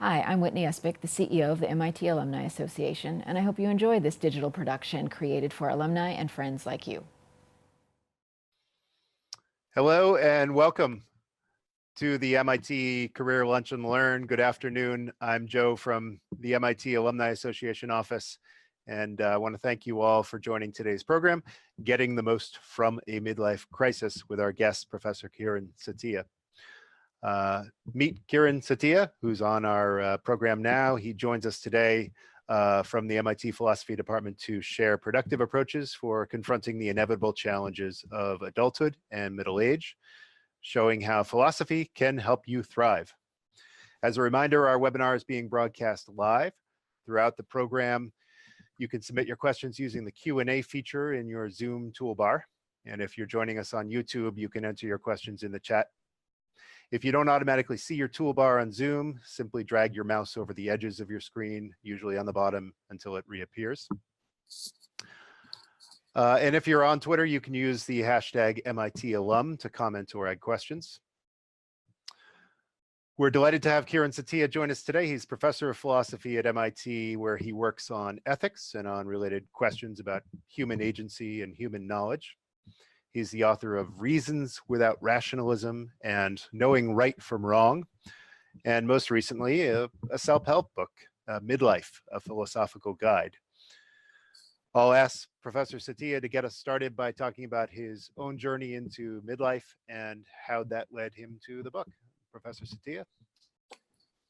Hi, I'm Whitney Espick, the CEO of the MIT Alumni Association, and I hope you enjoy this digital production created for alumni and friends like you. Hello and welcome to the MIT Career Lunch and Learn. Good afternoon. I'm Joe from the MIT Alumni Association office, and I want to thank you all for joining today's program, Getting the Most from a Midlife Crisis, with our guest, Professor Kieran Setiya. Meet Kieran Setiya, who's on our program now. He joins us today from the MIT Philosophy Department to share productive approaches for confronting the inevitable challenges of adulthood and middle age, showing how philosophy can help you thrive. As a reminder, our webinar is being broadcast live. Throughout the program, you can submit your questions using the Q&A feature in your Zoom toolbar. And if you're joining us on YouTube, you can enter your questions in the chat. If you don't automatically see your toolbar on Zoom, simply drag your mouse over the edges of your screen, usually on the bottom, until it reappears. And if you're on Twitter, you can use the hashtag MITalum to comment or add questions. We're delighted to have Kieran Setiya join us today. He's professor of philosophy at MIT, where he works on ethics and on related questions about human agency and human knowledge. He's the author of Reasons Without Rationalism and Knowing Right from Wrong, and most recently, a self-help book, Midlife, a Philosophical Guide. I'll ask Professor Setiya to get us started by talking about his own journey into midlife and how that led him to the book. Professor Setiya.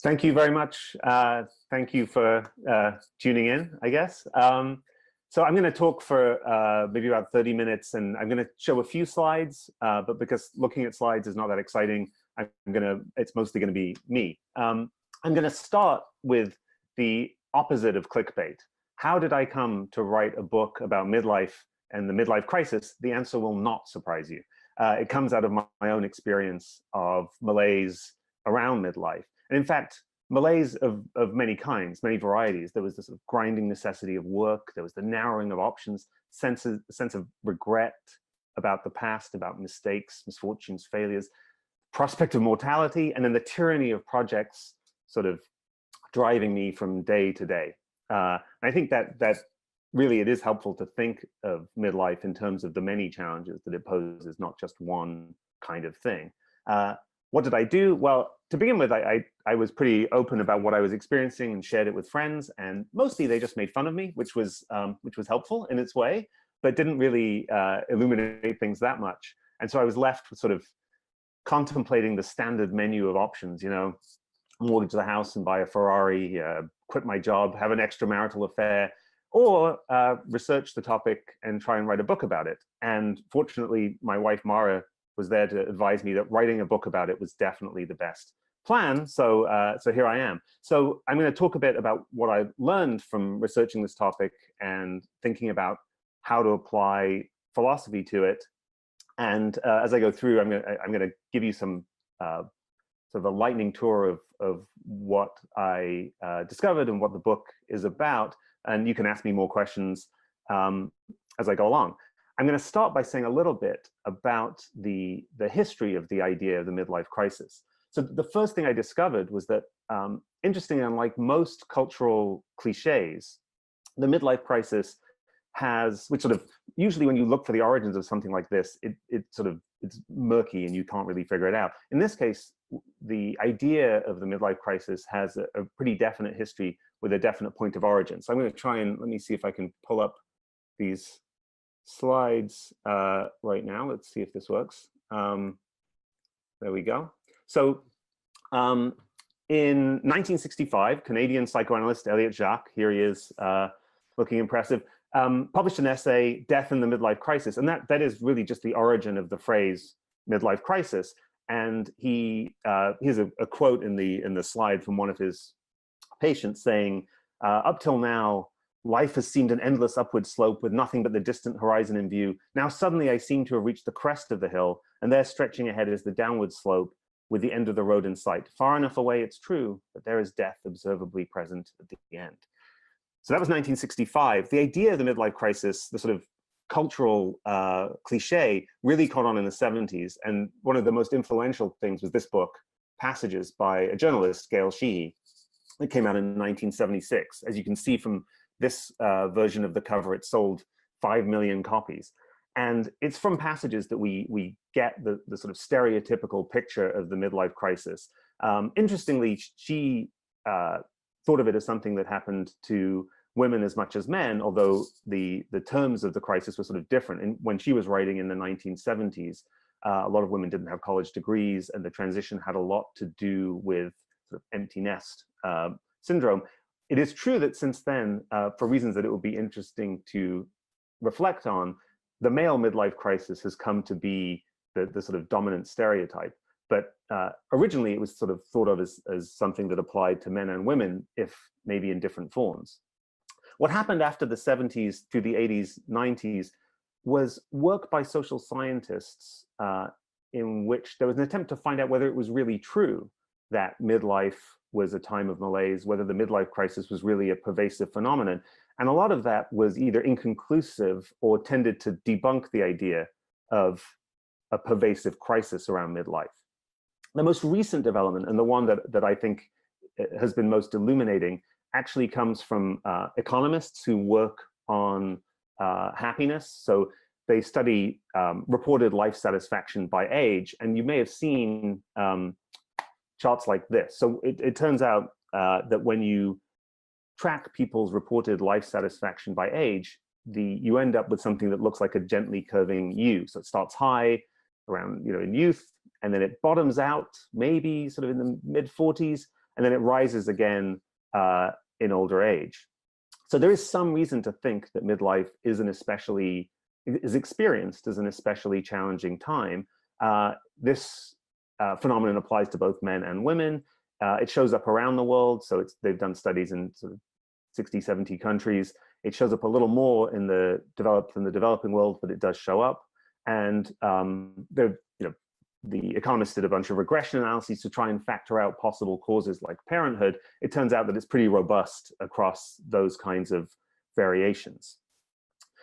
Thank you very much. Thank you for tuning in, I guess. So I'm going to talk for maybe about 30 minutes, and I'm going to show a few slides, but because looking at slides is not that exciting, it's mostly going to be me. I'm going to start with the opposite of clickbait. How did I come to write a book about midlife and the midlife crisis? The answer will not surprise you. It comes out of my own experience of malaise around midlife. And in fact, malaise of many kinds, many varieties. There was this sort of grinding necessity of work. There was the narrowing of options, sense of regret about the past, about mistakes, misfortunes, failures, prospect of mortality, and then the tyranny of projects sort of driving me from day to day. I think that really it is helpful to think of midlife in terms of the many challenges that it poses, not just one kind of thing. What did I do? Well, to begin with, I was pretty open about what I was experiencing and shared it with friends, and mostly they just made fun of me, which was helpful in its way, but didn't really illuminate things that much. And so I was left with sort of contemplating the standard menu of options, you know, mortgage the house and buy a Ferrari, quit my job, have an extramarital affair, or research the topic and try and write a book about it. And fortunately, my wife, Mara, was there to advise me that writing a book about it was definitely the best plan. So here I am. So I'm going to talk a bit about what I learned from researching this topic and thinking about how to apply philosophy to it. And as I go through, I'm going to give you some sort of a lightning tour of what I discovered and what the book is about. And you can ask me more questions as I go along. I'm going to start by saying a little bit about the history of the idea of the midlife crisis. So the first thing I discovered was that, interestingly, unlike most cultural cliches, the midlife crisis has, which sort of, usually when you look for the origins of something like this, it's murky and you can't really figure it out. In this case, the idea of the midlife crisis has a pretty definite history with a definite point of origin. So I'm going to try and, let me see if I can pull up these slides right now. Let's see if this works. There we go. So in 1965, Canadian psychoanalyst Elliott Jacques, here he is looking impressive, published an essay, Death in the Midlife Crisis. And that is really just the origin of the phrase midlife crisis. And here's a quote in the slide from one of his patients saying, up till now, life has seemed an endless upward slope with nothing but the distant horizon in view. Now suddenly I seem to have reached the crest of the hill, and there stretching ahead is the downward slope with the end of the road in sight. Far enough away, it's true, but there is death observably present at the end. So that was 1965. The idea of the midlife crisis, the sort of cultural cliche, really caught on in the 70s. And one of the most influential things was this book, Passages by a journalist, Gail Sheehy. It came out in 1976. As you can see from this version of the cover, it sold 5 million copies. And it's from passages that we get the sort of stereotypical picture of the midlife crisis. Interestingly, she thought of it as something that happened to women as much as men, although the terms of the crisis were sort of different. And when she was writing in the 1970s, a lot of women didn't have college degrees, and the transition had a lot to do with sort of empty nest syndrome. It is true that since then, for reasons that it would be interesting to reflect on, the male midlife crisis has come to be the sort of dominant stereotype. But originally, it was sort of thought of as something that applied to men and women, if maybe in different forms. What happened after the 70s through the 80s, 90s was work by social scientists in which there was an attempt to find out whether it was really true that midlife was a time of malaise, whether the midlife crisis was really a pervasive phenomenon. And a lot of that was either inconclusive or tended to debunk the idea of a pervasive crisis around midlife. The most recent development, and the one that I think has been most illuminating, actually comes from economists who work on happiness. So they study reported life satisfaction by age, and you may have seen charts like this. So it turns out that when you track people's reported life satisfaction by age, you end up with something that looks like a gently curving U. So it starts high around, in youth, and then it bottoms out maybe sort of in the mid 40s, and then it rises again in older age. So there is some reason to think that midlife is experienced as an especially challenging time. This phenomenon applies to both men and women. It shows up around the world. So they've done studies in sort of 60, 70 countries. It shows up a little more in the developing world, but it does show up. And the economists did a bunch of regression analyses to try and factor out possible causes like parenthood. It turns out that it's pretty robust across those kinds of variations.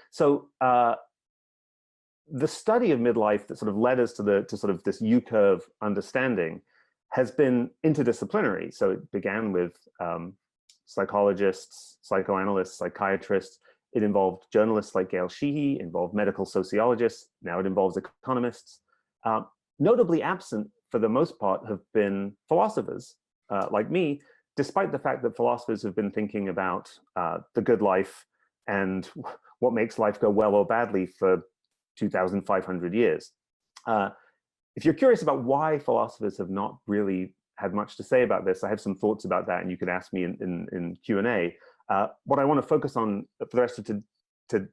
So the study of midlife that sort of led us to sort of this U-curve understanding has been interdisciplinary. So it began with psychologists, psychoanalysts, psychiatrists. It involved journalists like Gail Sheehy, involved medical sociologists. Now it involves economists. Notably absent, for the most part, have been philosophers like me, despite the fact that philosophers have been thinking about the good life and what makes life go well or badly for 2,500 years. If you're curious about why philosophers have not really had much to say about this, I have some thoughts about that, and you could ask me in Q&A. What I want to focus on for the rest of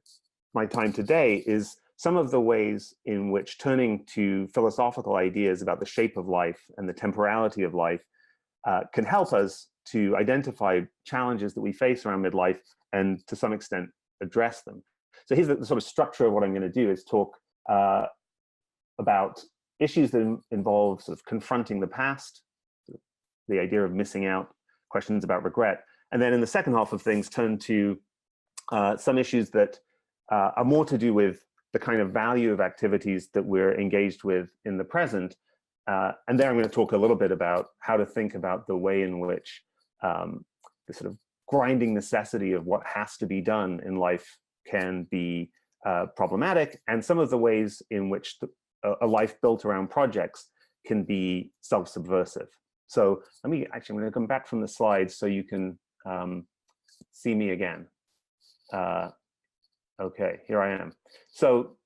my time today is some of the ways in which turning to philosophical ideas about the shape of life and the temporality of life can help us to identify challenges that we face around midlife and to some extent address them. So here's the sort of structure of what I'm going to do is talk about issues that involve sort of confronting the past, the idea of missing out, questions about regret. And then in the second half of things, turn to some issues that are more to do with the kind of value of activities that we're engaged with in the present. And there I'm going to talk a little bit about how to think about the way in which the sort of grinding necessity of what has to be done in life can be problematic, and some of the ways in which a life built around projects can be self-subversive. So I'm going to come back from the slides so you can see me again. Okay, here I am. So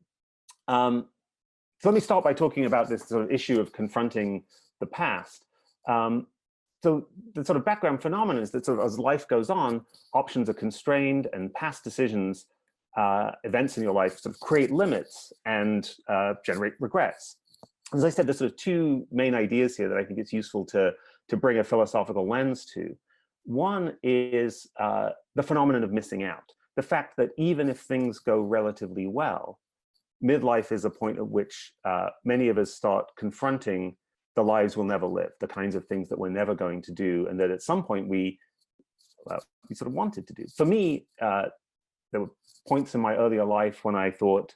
let me start by talking about this sort of issue of confronting the past. So the sort of background phenomenon is that sort of as life goes on, options are constrained, and past decisions, events in your life sort of create limits and generate regrets. As I said, there's sort of two main ideas here that I think it's useful to bring a philosophical lens to. One is the phenomenon of missing out. The fact that even if things go relatively well, midlife is a point at which many of us start confronting the lives we'll never live, the kinds of things that we're never going to do, and that at some point we sort of wanted to do. For me, there were points in my earlier life when I thought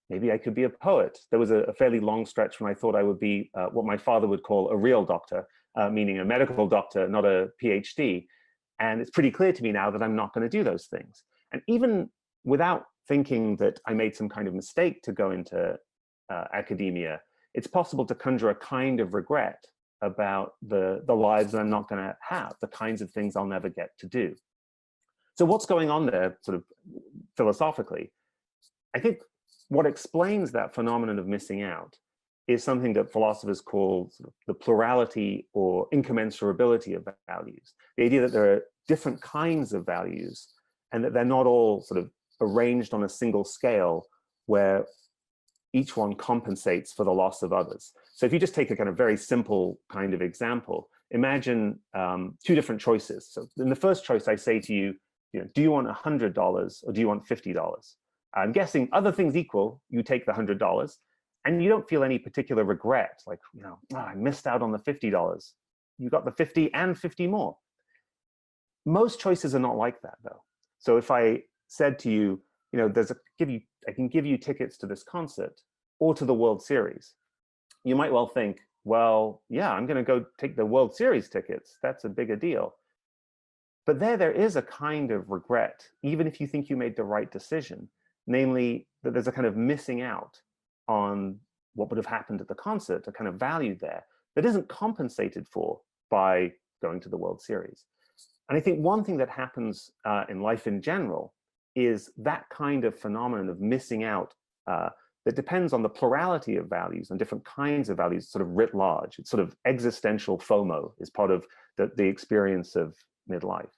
maybe I could be a poet. There was a fairly long stretch when I thought I would be what my father would call a real doctor, meaning a medical doctor, not a PhD. And it's pretty clear to me now that I'm not going to do those things. And even without thinking that I made some kind of mistake to go into academia, it's possible to conjure a kind of regret about the lives that I'm not going to have, the kinds of things I'll never get to do. So what's going on there, sort of philosophically? I think what explains that phenomenon of missing out is something that philosophers call sort of the plurality or incommensurability of values. The idea that there are different kinds of values and that they're not all sort of arranged on a single scale where each one compensates for the loss of others. So if you just take a kind of very simple kind of example, imagine two different choices. So in the first choice, I say to you, do you want $100 or do you want $50? I'm guessing other things equal, you take the $100 and you don't feel any particular regret, like, I missed out on the $50. You got the 50 and 50 more. Most choices are not like that, though. So if I said to you, I can give you tickets to this concert or to the World Series, you might well think, well, yeah, I'm going to go take the World Series tickets. That's a bigger deal. But there is a kind of regret, even if you think you made the right decision, namely that there's a kind of missing out on what would have happened at the concert, a kind of value there that isn't compensated for by going to the World Series. And I think one thing that happens in life in general is that kind of phenomenon of missing out that depends on the plurality of values and different kinds of values sort of writ large. It's sort of existential FOMO is part of the experience of midlife.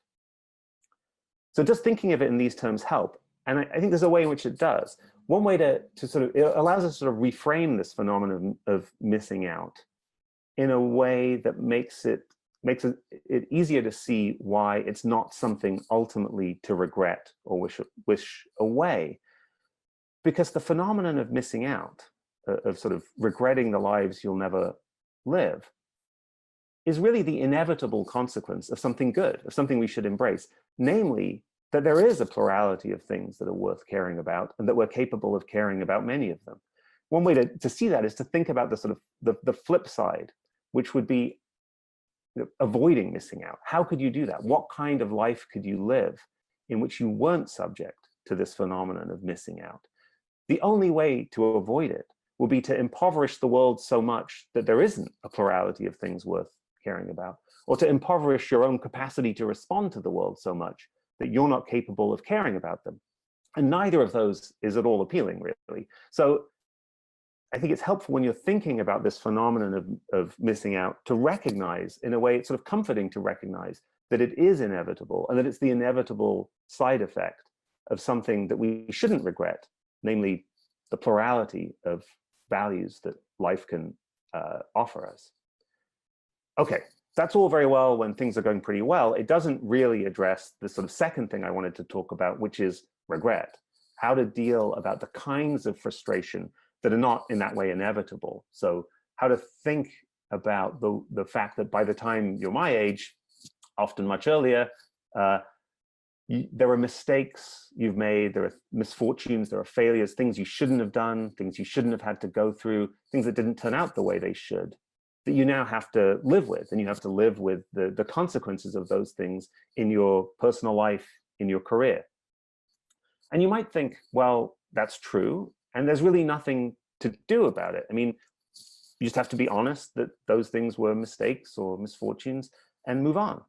So just thinking of it in these terms help. And I think there's a way in which it does. One way to sort of, it allows us to sort of reframe this phenomenon of missing out in a way that makes it easier to see why it's not something ultimately to regret or wish away. Because the phenomenon of missing out, of sort of regretting the lives you'll never live, is really the inevitable consequence of something good, of something we should embrace, namely that there is a plurality of things that are worth caring about and that we're capable of caring about many of them. One way to see that is to think about the sort of the flip side, which would be avoiding missing out. How could you do that? What kind of life could you live in which you weren't subject to this phenomenon of missing out? The only way to avoid it will be to impoverish the world so much that there isn't a plurality of things worth caring about, or to impoverish your own capacity to respond to the world so much that you're not capable of caring about them. And neither of those is at all appealing, really. So I think it's helpful when you're thinking about this phenomenon of missing out to recognize, in a way, it's sort of comforting to recognize that it is inevitable and that it's the inevitable side effect of something that we shouldn't regret, namely the plurality of values that life can offer us. Okay, that's all very well when things are going pretty well. It doesn't really address the sort of second thing I wanted to talk about, which is regret. How to deal about the kinds of frustration that are not in that way inevitable. So how to think about the fact that by the time you're my age, often much earlier, there are mistakes you've made, there are misfortunes, there are failures, things you shouldn't have done, things you shouldn't have had to go through, things that didn't turn out the way they should, that you now have to live with. And you have to live with the consequences of those things in your personal life, in your career. And you might think, well, that's true, and there's really nothing to do about it. I mean, you just have to be honest that those things were mistakes or misfortunes and move on.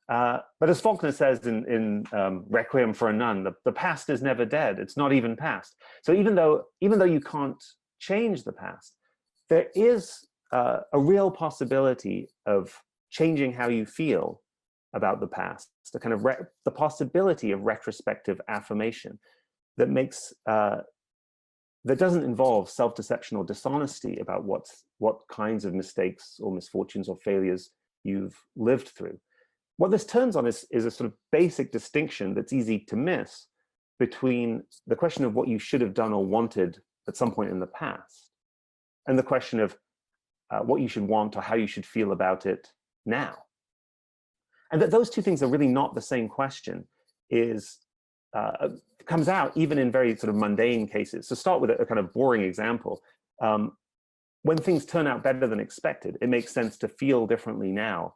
But as Faulkner says in Requiem for a Nun, the past is never dead. It's not even past. So even though you can't change the past, there is a real possibility of changing how you feel about the past. The kind of the possibility of retrospective affirmation that makes that doesn't involve self-deception or dishonesty about what kinds of mistakes or misfortunes or failures you've lived through. What this turns on is a sort of basic distinction that's easy to miss between the question of what you should have done or wanted at some point in the past and the question of what you should want or how you should feel about it now. And that those two things are really not the same question comes out even in very sort of mundane cases. So start with a kind of boring example. When things turn out better than expected, it makes sense to feel differently now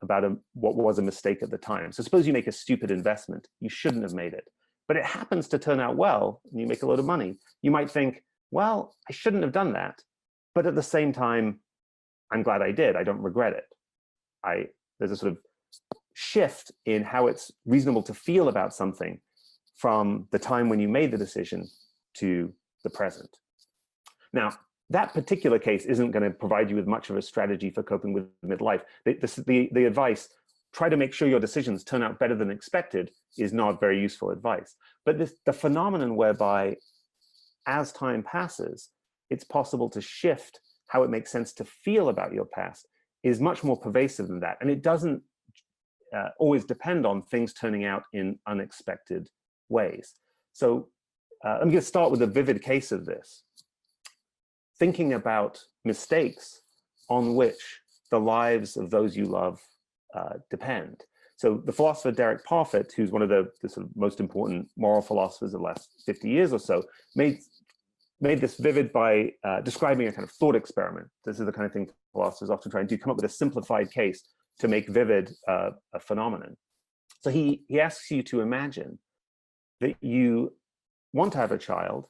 about what was a mistake at the time. So suppose you make a stupid investment. You shouldn't have made it, but it happens to turn out well and you make a lot of money. You might think, well, I shouldn't have done that. But at the same time, I'm glad I did. I don't regret it. There's a sort of shift in how it's reasonable to feel about something from the time when you made the decision to the present. Now, that particular case isn't going to provide you with much of a strategy for coping with midlife. The advice, try to make sure your decisions turn out better than expected, is not very useful advice. But the phenomenon whereby as time passes, it's possible to shift how it makes sense to feel about your past is much more pervasive than that. And it doesn't always depend on things turning out in unexpected ways. So I'm going to start with a vivid case of this. Thinking about mistakes on which the lives of those you love depend. So the philosopher Derek Parfit, who's one of the sort of most important moral philosophers of the last 50 years or so, made this vivid by describing a kind of thought experiment. This is the kind of thing philosophers often try and do, come up with a simplified case to make vivid a phenomenon. So he asks you to imagine that you want to have a child,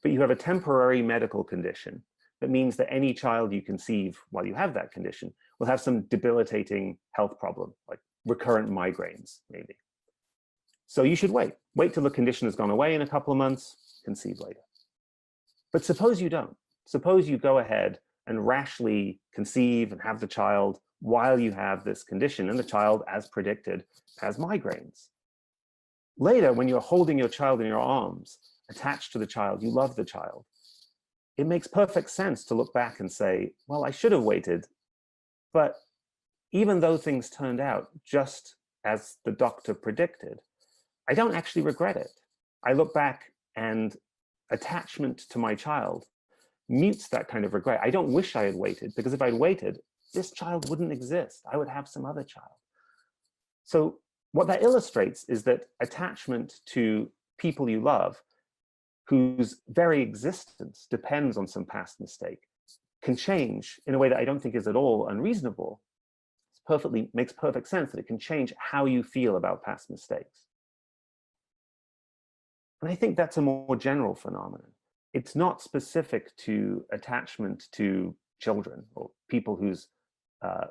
but you have a temporary medical condition that means that any child you conceive while you have that condition will have some debilitating health problem, like recurrent migraines, maybe. So you should wait till the condition has gone away in a couple of months, conceive later. But suppose you don't. Suppose you go ahead and rashly conceive and have the child while you have this condition, and the child, as predicted, has migraines. Later, when you're holding your child in your arms, attached to the child, you love the child, it makes perfect sense to look back and say, well, I should have waited, but even though things turned out just as the doctor predicted, I don't actually regret it. I look back and attachment to my child mutes that kind of regret. I don't wish I had waited, because if I'd waited, this child wouldn't exist. I would have some other child. So what that illustrates is that attachment to people you love, whose very existence depends on some past mistake, can change in a way that I don't think is at all unreasonable. Makes perfect sense that it can change how you feel about past mistakes. And I think that's a more general phenomenon. It's not specific to attachment to children or people whose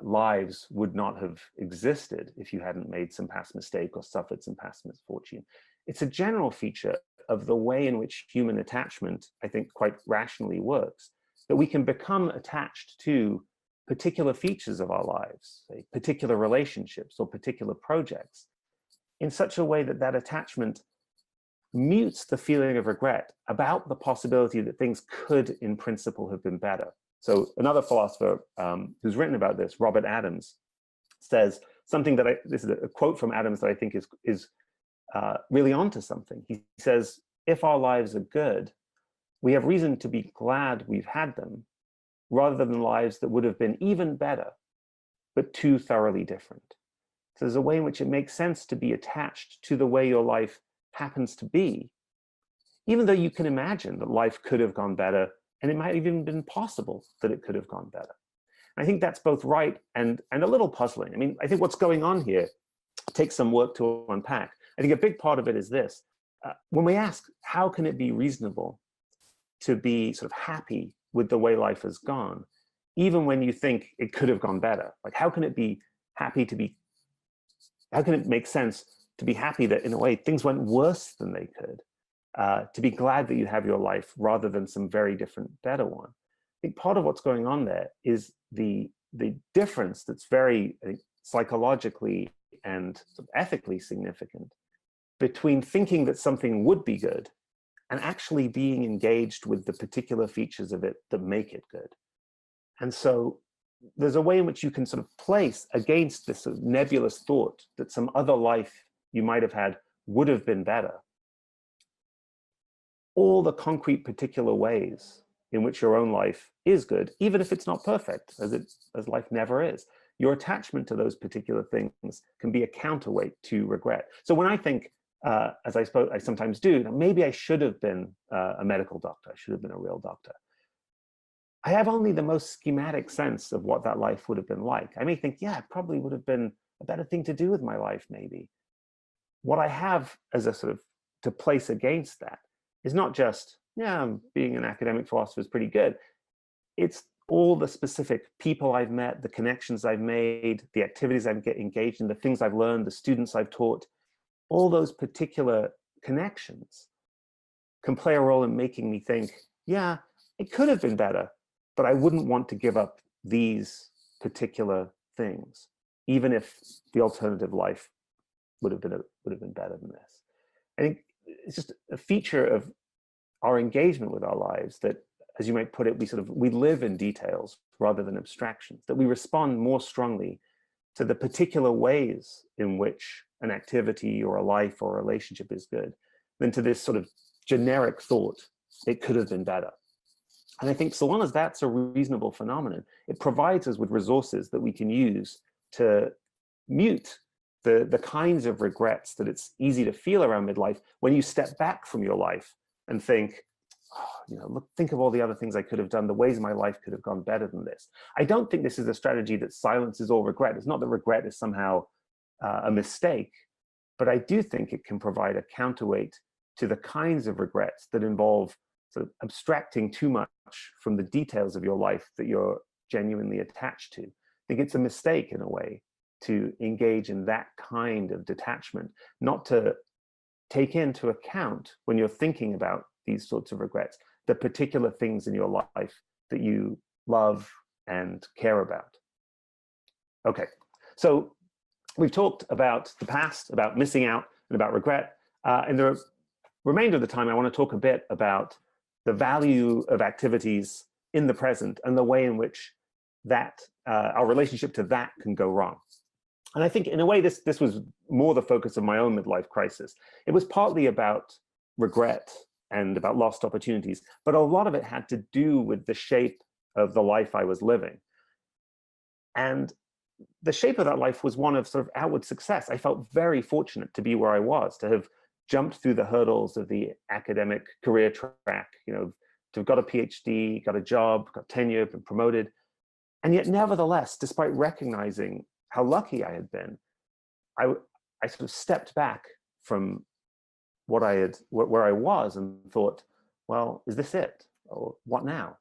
lives would not have existed if you hadn't made some past mistake or suffered some past misfortune. It's a general feature of the way in which human attachment, I think, quite rationally works, that we can become attached to particular features of our lives, say, particular relationships or particular projects, in such a way that that attachment mutes the feeling of regret about the possibility that things could, in principle, have been better. So another philosopher who's written about this, Robert Adams, says something that this is a quote from Adams that I think is really onto something. He says, if our lives are good, we have reason to be glad we've had them, rather than lives that would have been even better, but too thoroughly different. So there's a way in which it makes sense to be attached to the way your life happens to be, even though you can imagine that life could have gone better, and it might have even been possible that it could have gone better. I think that's both right and a little puzzling. I mean, I think what's going on here takes some work to unpack. I think a big part of it is this. When we ask, how can it be reasonable to be sort of happy with the way life has gone, even when you think it could have gone better? Like, how can it be happy to be, how can it make sense to be happy that in a way things went worse than they could? To be glad that you have your life rather than some very different, better one. I think part of what's going on there is the difference that's very, I think, psychologically and sort of ethically significant between thinking that something would be good and actually being engaged with the particular features of it that make it good. And so there's a way in which you can sort of place against this sort of nebulous thought that some other life you might have had would have been better, all the concrete particular ways in which your own life is good, even if it's not perfect, as life never is. Your attachment to those particular things can be a counterweight to regret. So when I think, as I suppose I sometimes do, maybe I should have been a medical doctor, I should have been a real doctor. I have only the most schematic sense of what that life would have been like. I may think, yeah, it probably would have been a better thing to do with my life, maybe. What I have as a sort of to place against that is not just, yeah, being an academic philosopher is pretty good. It's all the specific people I've met, the connections I've made, the activities I've get engaged in, the things I've learned, the students I've taught, all those particular connections can play a role in making me think, yeah, it could have been better, but I wouldn't want to give up these particular things, even if the alternative life would have been better than this. I think it's just a feature of our engagement with our lives that, as you might put it, we live in details rather than abstractions, that we respond more strongly to the particular ways in which an activity or a life or a relationship is good than to this sort of generic thought, it could have been better. And I think so long as that's a reasonable phenomenon, it provides us with resources that we can use to mute the kinds of regrets that it's easy to feel around midlife when you step back from your life and think, oh, look, think of all the other things I could have done, the ways my life could have gone better than this. I don't think this is a strategy that silences all regret. It's not that regret is somehow a mistake, but I do think it can provide a counterweight to the kinds of regrets that involve sort of abstracting too much from the details of your life that you're genuinely attached to. I think it's a mistake in a way to engage in that kind of detachment, not to take into account when you're thinking about these sorts of regrets, the particular things in your life that you love and care about. Okay, so we've talked about the past, about missing out, and about regret. In the remainder of the time, I want to talk a bit about the value of activities in the present and the way in which that our relationship to that can go wrong. And I think in a way, this was more the focus of my own midlife crisis. It was partly about regret and about lost opportunities, but a lot of it had to do with the shape of the life I was living. And the shape of that life was one of sort of outward success. I felt very fortunate to be where I was, to have jumped through the hurdles of the academic career track, to have got a PhD, got a job, got tenure, been promoted. And yet, nevertheless, despite recognizing how lucky I had been, I sort of stepped back from where I was and thought, well, is this it? Or what now?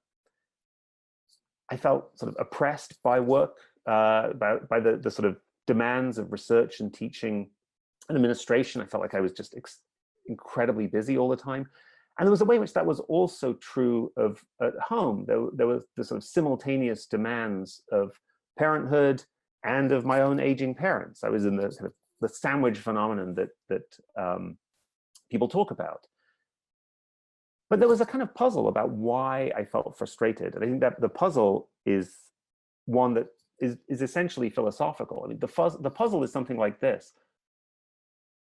I felt sort of oppressed by work, by the sort of demands of research and teaching and administration. I felt like I was just incredibly busy all the time. And there was a way in which that was also true of at home. There was the sort of simultaneous demands of parenthood and of my own aging parents. I was in the kind of the sandwich phenomenon that people talk about. But there was a kind of puzzle about why I felt frustrated. And I think that the puzzle is one that is essentially philosophical. I mean, the puzzle is something like this.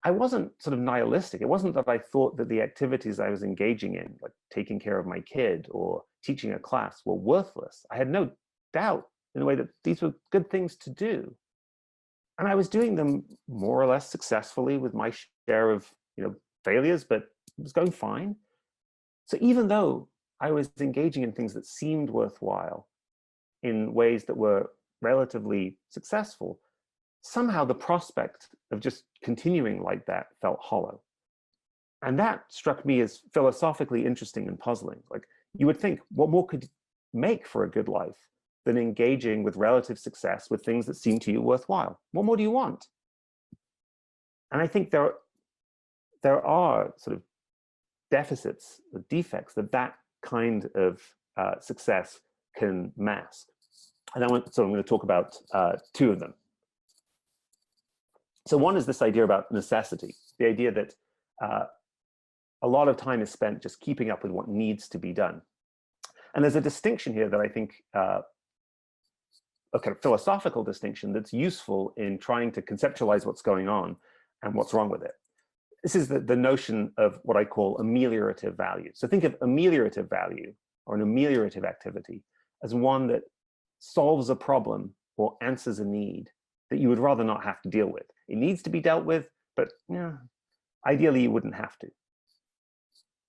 I wasn't sort of nihilistic. It wasn't that I thought that the activities I was engaging in, like taking care of my kid or teaching a class, were worthless. I had no doubt in a way that these were good things to do. And I was doing them more or less successfully with my share of failures, but it was going fine. So even though I was engaging in things that seemed worthwhile in ways that were relatively successful, somehow the prospect of just continuing like that felt hollow. And that struck me as philosophically interesting and puzzling. Like, you would think, what more could make for a good life than engaging with relative success with things that seem to you worthwhile? What more do you want? And I think there are sort of deficits, or defects that kind of success can mask. And I'm going to talk about two of them. So one is this idea about necessity, the idea that a lot of time is spent just keeping up with what needs to be done. And there's a distinction here that I think, a kind of philosophical distinction that's useful in trying to conceptualize what's going on and what's wrong with it. This is the notion of what I call ameliorative value. So think of ameliorative value or an ameliorative activity as one that solves a problem or answers a need that you would rather not have to deal with. It needs to be dealt with, but ideally you wouldn't have to.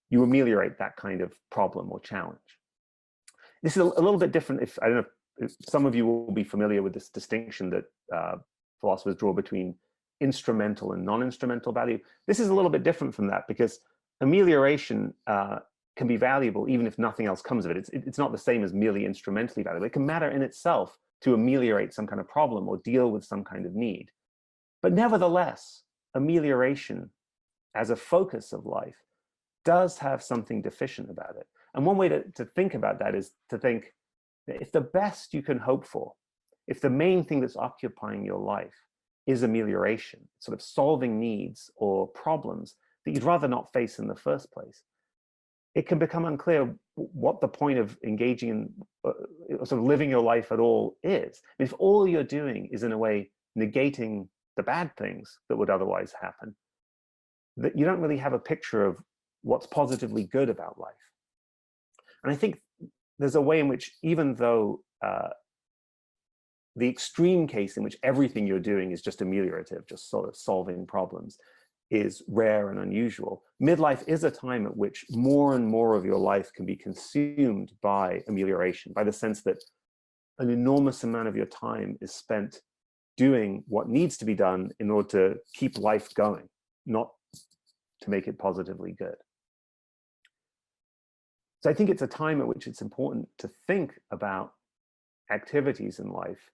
You ameliorate that kind of problem or challenge. This is a little bit different. If I don't know if some of you will be familiar with this distinction that philosophers draw between instrumental and non-instrumental value. This is a little bit different from that, because amelioration can be valuable even if nothing else comes of it. It's not the same as merely instrumentally valuable. It can matter in itself to ameliorate some kind of problem or deal with some kind of need. But nevertheless, amelioration as a focus of life does have something deficient about it. And one way to think about that is to think that if the best you can hope for, if the main thing that's occupying your life is amelioration, sort of solving needs or problems that you'd rather not face in the first place, it can become unclear what the point of engaging in sort of living your life at all is. If all you're doing is in a way negating the bad things that would otherwise happen, that you don't really have a picture of what's positively good about life. And I think there's a way in which, even though the extreme case in which everything you're doing is just ameliorative, just sort of solving problems, is rare and unusual, midlife is a time at which more and more of your life can be consumed by amelioration, by the sense that an enormous amount of your time is spent doing what needs to be done in order to keep life going, not to make it positively good. So I think it's a time at which it's important to think about activities in life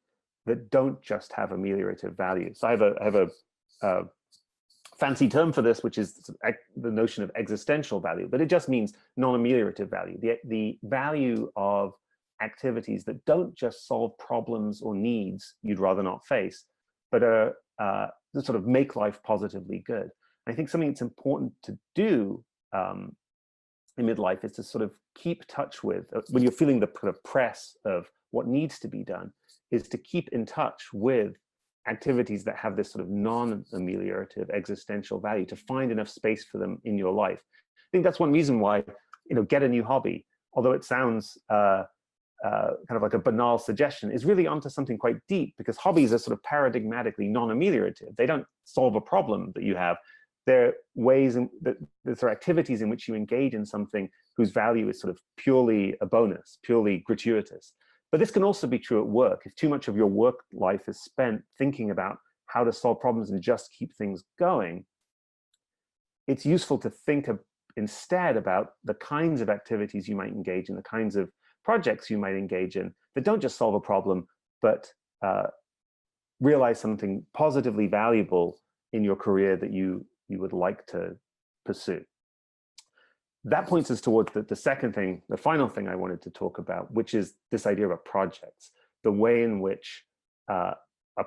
that don't just have ameliorative value. So I have a fancy term for this, which is the notion of existential value, but it just means non-ameliorative value, the value of activities that don't just solve problems or needs you'd rather not face, but are that sort of make life positively good. I think something that's important to do in midlife is to sort of keep touch with, when you're feeling the kind of press of what needs to be done, is to keep in touch with activities that have this sort of non-ameliorative existential value, to find enough space for them in your life. I think that's one reason why, get a new hobby, although it sounds kind of like a banal suggestion, is really onto something quite deep, because hobbies are sort of paradigmatically non-ameliorative. They don't solve a problem that you have. They're ways that there are activities in which you engage in something whose value is sort of purely a bonus, purely gratuitous. But this can also be true at work. If too much of your work life is spent thinking about how to solve problems and just keep things going, it's useful to think instead about the kinds of activities you might engage in, the kinds of projects you might engage in that don't just solve a problem, but realize something positively valuable in your career that you would like to pursue. That points us towards the second thing, the final thing I wanted to talk about, which is this idea of projects, the way in which a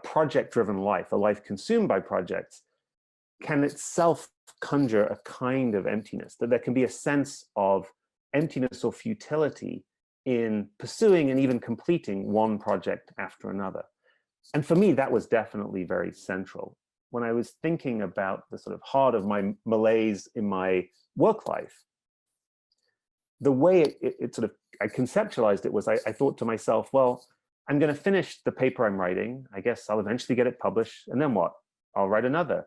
project-driven life, a life consumed by projects, can itself conjure a kind of emptiness, that there can be a sense of emptiness or futility in pursuing and even completing one project after another. And for me, that was definitely very central. When I was thinking about the sort of heart of my malaise in my work life, the way it sort of, I conceptualized it was I thought to myself, well, I'm going to finish the paper I'm writing. I guess I'll eventually get it published. And then what? I'll write another.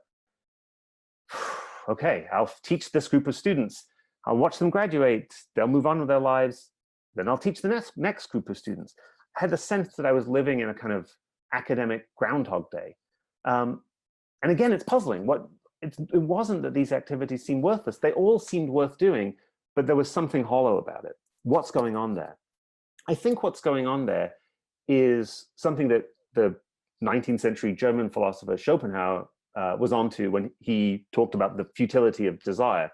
Okay, I'll teach this group of students. I'll watch them graduate. They'll move on with their lives. Then I'll teach the next group of students. I had the sense that I was living in a kind of academic Groundhog Day. And again, it's puzzling. It wasn't that these activities seemed worthless. They all seemed worth doing, but there was something hollow about it. What's going on there? I think what's going on there is something that the 19th century German philosopher Schopenhauer was onto when he talked about the futility of desire.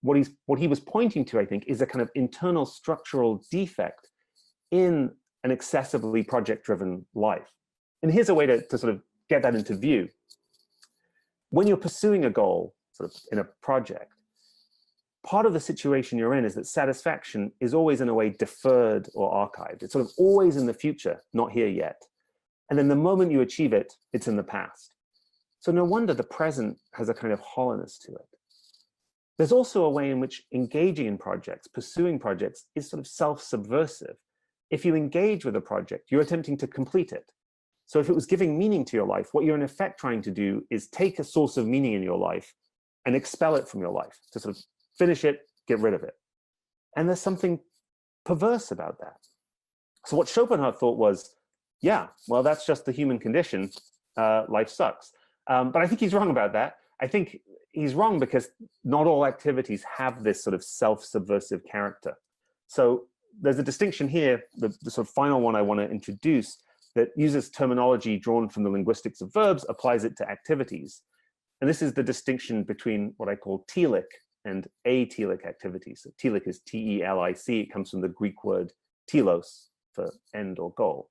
What he was pointing to, I think, is a kind of internal structural defect in an excessively project-driven life. And here's a way to sort of get that into view. When you're pursuing a goal, sort of in a project, part of the situation you're in is that satisfaction is always in a way deferred or archived. It's sort of always in the future, not here yet. And then the moment you achieve it, it's in the past. So no wonder the present has a kind of hollowness to it. There's also a way in which engaging in projects, pursuing projects, is sort of self-subversive. If you engage with a project, you're attempting to complete it. So if it was giving meaning to your life, what you're in effect trying to do is take a source of meaning in your life and expel it from your life, to sort of finish it, get rid of it. And there's something perverse about that. So what Schopenhauer thought was, yeah, well, that's just the human condition. Life sucks. But I think he's wrong about that. I think he's wrong because not all activities have this sort of self-subversive character. So there's a distinction here, the sort of final one I want to introduce, that uses terminology drawn from the linguistics of verbs, applies it to activities. And this is the distinction between what I call telic and atelic activities. So telic is T-E-L-I-C. It comes from the Greek word telos for end or goal.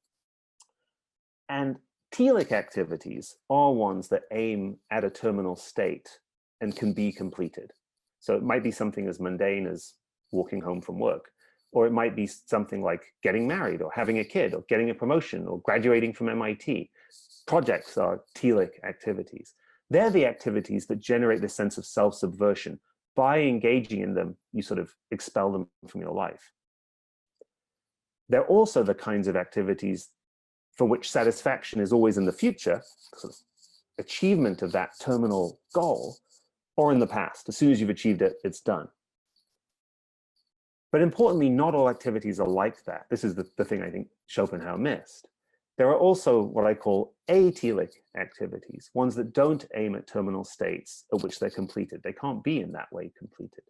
And telic activities are ones that aim at a terminal state and can be completed. So it might be something as mundane as walking home from work, or it might be something like getting married or having a kid or getting a promotion or graduating from MIT. Projects are telic activities. They're the activities that generate this sense of self-subversion. By engaging in them, you sort of expel them from your life. They're also the kinds of activities for which satisfaction is always in the future, sort of achievement of that terminal goal, or in the past. As soon as you've achieved it, it's done. But importantly, not all activities are like that. This is the thing I think Schopenhauer missed. There are also what I call atelic activities, ones that don't aim at terminal states at which they're completed. They can't be in that way completed.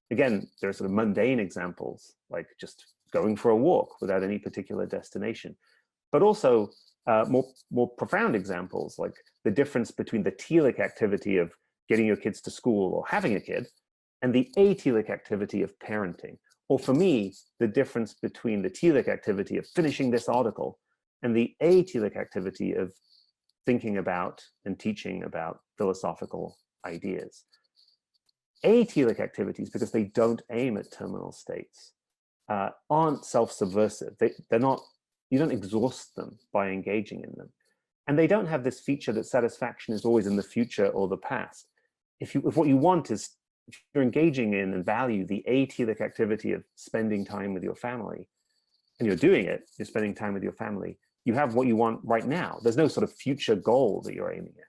Again, there are sort of mundane examples, like just going for a walk without any particular destination, but also more profound examples, like the difference between the telic activity of getting your kids to school or having a kid and the atelic activity of parenting. Or for me, the difference between the telic activity of finishing this article and the atelic activity of thinking about and teaching about philosophical ideas. Atelic activities, because they don't aim at terminal states, aren't self-subversive. They're not, you don't exhaust them by engaging in them. And they don't have this feature that satisfaction is always in the future or the past. If what you want is, if you're engaging in and value the atelic activity of spending time with your family, and you're doing it, you're spending time with your family, you have what you want right now. There's no sort of future goal that you're aiming at.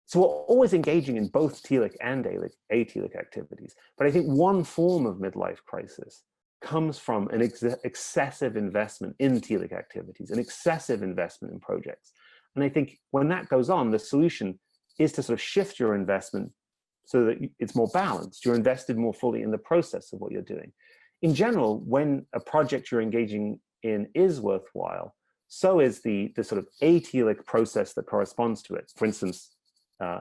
So we're always engaging in both telic and atelic activities. But I think one form of midlife crisis comes from an excessive investment in telic activities, an excessive investment in projects. And I think when that goes on, the solution is to sort of shift your investment so that it's more balanced. You're invested more fully in the process of what you're doing. In general, when a project you're engaging in is worthwhile, so is the sort of atelic process that corresponds to it. For instance,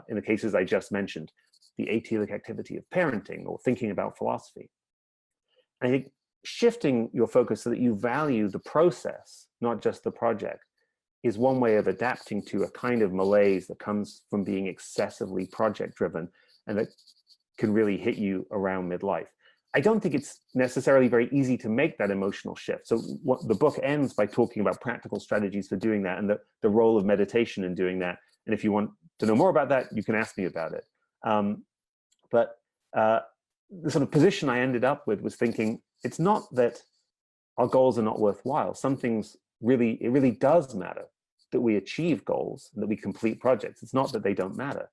in the cases I just mentioned, the atelic activity of parenting or thinking about philosophy. And I think shifting your focus so that you value the process, not just the project, is one way of adapting to a kind of malaise that comes from being excessively project-driven and that can really hit you around midlife. I don't think it's necessarily very easy to make that emotional shift. So what the book ends by talking about practical strategies for doing that and the role of meditation in doing that. And if you want to know more about that, you can ask me about it. But the sort of position I ended up with was thinking, it's not that our goals are not worthwhile. Some things it really does matter that we achieve goals and that we complete projects. It's not that they don't matter.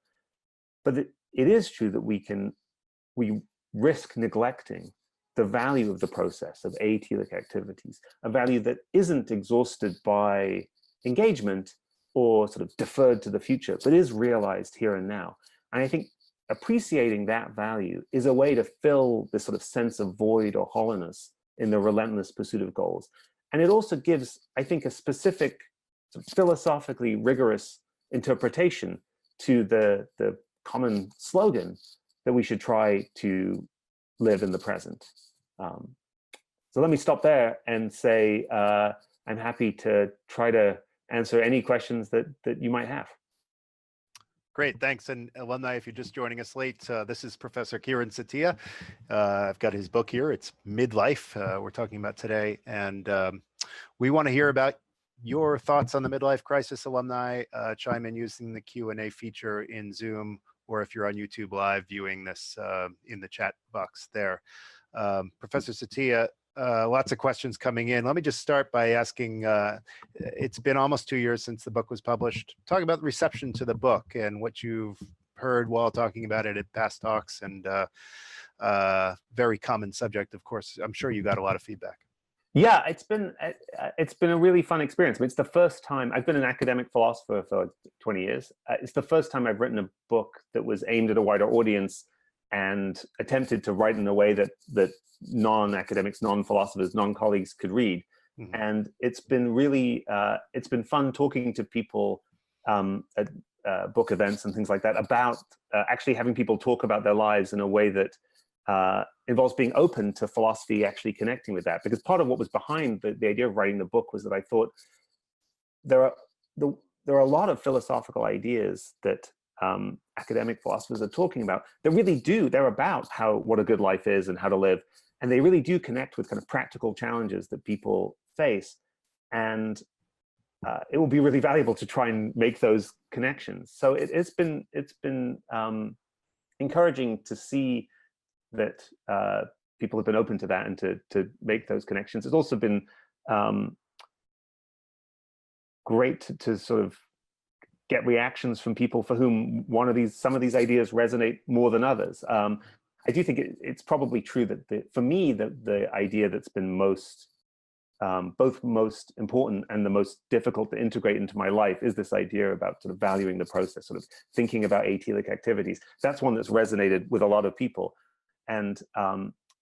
But it is true that we risk neglecting the value of the process of atelic activities, a value that isn't exhausted by engagement or sort of deferred to the future, but is realized here and now. And I think appreciating that value is a way to fill this sort of sense of void or hollowness in the relentless pursuit of goals. And it also gives, I think, a specific sort of philosophically rigorous interpretation to the common slogan that we should try to live in the present. So let me stop there and say I'm happy to try to answer any questions that you might have. Great, thanks. And alumni, if you're just joining us late, this is Professor Kieran Setiya. I've got his book here. It's Midlife, we're talking about today. And we want to hear about your thoughts on the midlife crisis, alumni. Chime in using the Q&A feature in Zoom, or if you're on YouTube Live viewing this in the chat box there. Professor Setiya, lots of questions coming in. Let me just start by asking, it's been almost 2 years since the book was published. Talk about the reception to the book and what you've heard while talking about it at past talks, and very common subject. Of course, I'm sure you got a lot of feedback. Yeah, it's been a really fun experience. I mean, it's the first time I've been an academic philosopher for 20 years. It's the first time I've written a book that was aimed at a wider audience and attempted to write in a way that non-academics, non-philosophers, non-colleagues could read. Mm-hmm. And it's been really it's been fun talking to people at book events and things like that about actually having people talk about their lives in a way that involves being open to philosophy actually connecting with that. Because part of what was behind the idea of writing the book was that I thought there are a lot of philosophical ideas that academic philosophers are talking about that really they're about what a good life is and how to live. And they really do connect with kind of practical challenges that people face. And it will be really valuable to try and make those connections. So it's been encouraging to see that people have been open to that and to make those connections. It's also been great to sort of get reactions from people for whom some of these ideas resonate more than others. I do think it's probably true that for me, the idea that's been both most important and the most difficult to integrate into my life is this idea about sort of valuing the process, sort of thinking about atelic activities. That's one that's resonated with a lot of people. And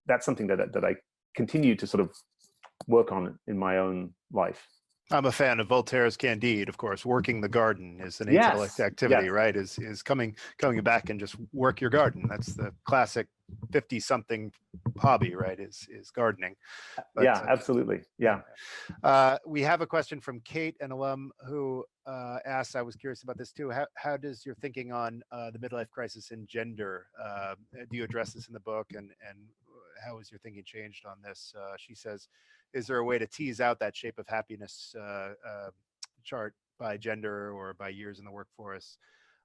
that's something that I continue to sort of work on in my own life. I'm a fan of Voltaire's Candide, of course. Working the garden is an atelic activity, right? Is coming back and just work your garden. That's the classic 50-something hobby, right? Is gardening. But, yeah, absolutely. Yeah. We have a question from Kate, an alum, who asks, I was curious about this too. How does your thinking on the midlife crisis and gender, do you address this in the book, and how has your thinking changed on this? She says, is there a way to tease out that shape of happiness chart by gender or by years in the workforce?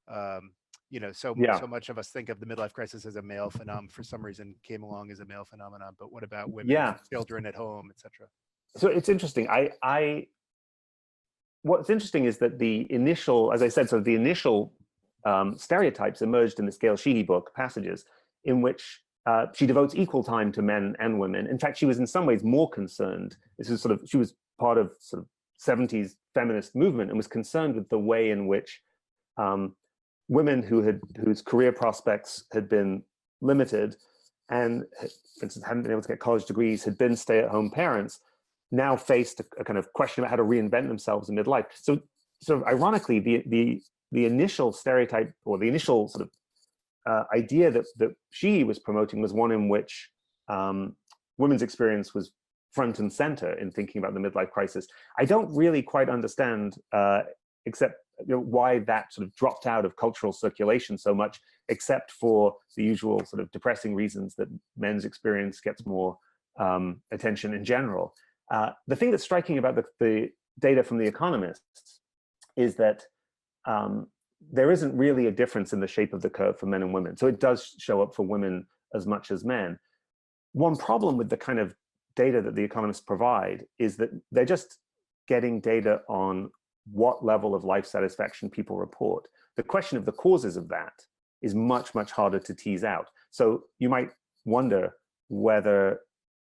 So much of us think of the midlife crisis as a male phenomenon. For some reason, came along as a male phenomenon. But what about women, children at home, etc.? So it's interesting. What's interesting is that the initial, as I said, the initial stereotypes emerged in the Gail Sheehy book, Passages, in which she devotes equal time to men and women. In fact, she was in some ways more concerned. She was part of sort of 70s feminist movement and was concerned with the way in which women whose career prospects had been limited and, for instance, hadn't been able to get college degrees, had been stay-at-home parents, now faced a kind of question about how to reinvent themselves in midlife. So ironically, the initial stereotype, or the initial sort of idea that she was promoting, was one in which women's experience was front and center in thinking about the midlife crisis. I don't really quite understand, except why that sort of dropped out of cultural circulation so much, except for the usual sort of depressing reasons that men's experience gets more attention in general. The thing that's striking about the data from The Economist is that there isn't really a difference in the shape of the curve for men and women. So it does show up for women as much as men. One problem with the kind of data that The Economists provide is that they're just getting data on what level of life satisfaction people report. The question of the causes of that is much, much harder to tease out. So you might wonder whether,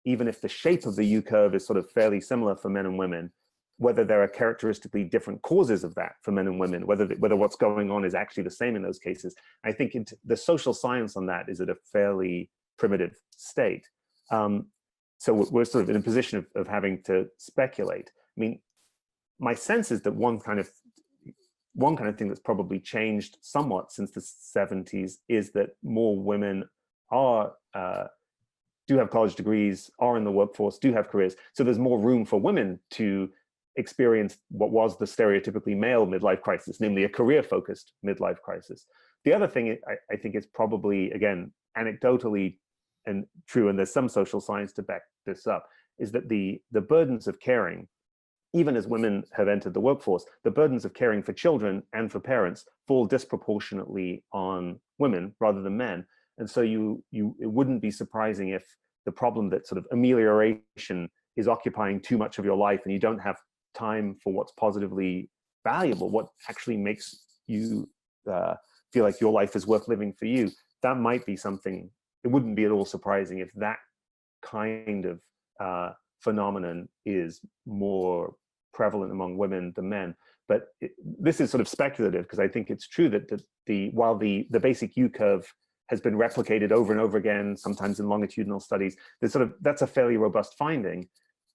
even if the shape of the U-curve is sort of fairly similar for men and women, whether there are characteristically different causes of that for men and women, whether what's going on is actually the same in those cases. I think the social science on that is at a fairly primitive state. So we're sort of in a position of having to speculate. I mean, my sense is that one kind of thing that's probably changed somewhat since the 70s is that more women do have college degrees, are in the workforce, do have careers. So there's more room for women to experience what was the stereotypically male midlife crisis, namely a career-focused midlife crisis. The other thing I think is probably, again, anecdotally and true, and there's some social science to back this up, is that the burdens of caring, even as women have entered the workforce, the burdens of caring for children and for parents fall disproportionately on women rather than men. And so it wouldn't be surprising if the problem that sort of amelioration is occupying too much of your life and you don't have time for what's positively valuable, what actually makes you feel like your life is worth living for you, that might be something it wouldn't be at all surprising if that kind of phenomenon is more prevalent among women than men. But this is sort of speculative, because I think it's true that while the basic U curve has been replicated over and over again, sometimes in longitudinal studies, that's a fairly robust finding.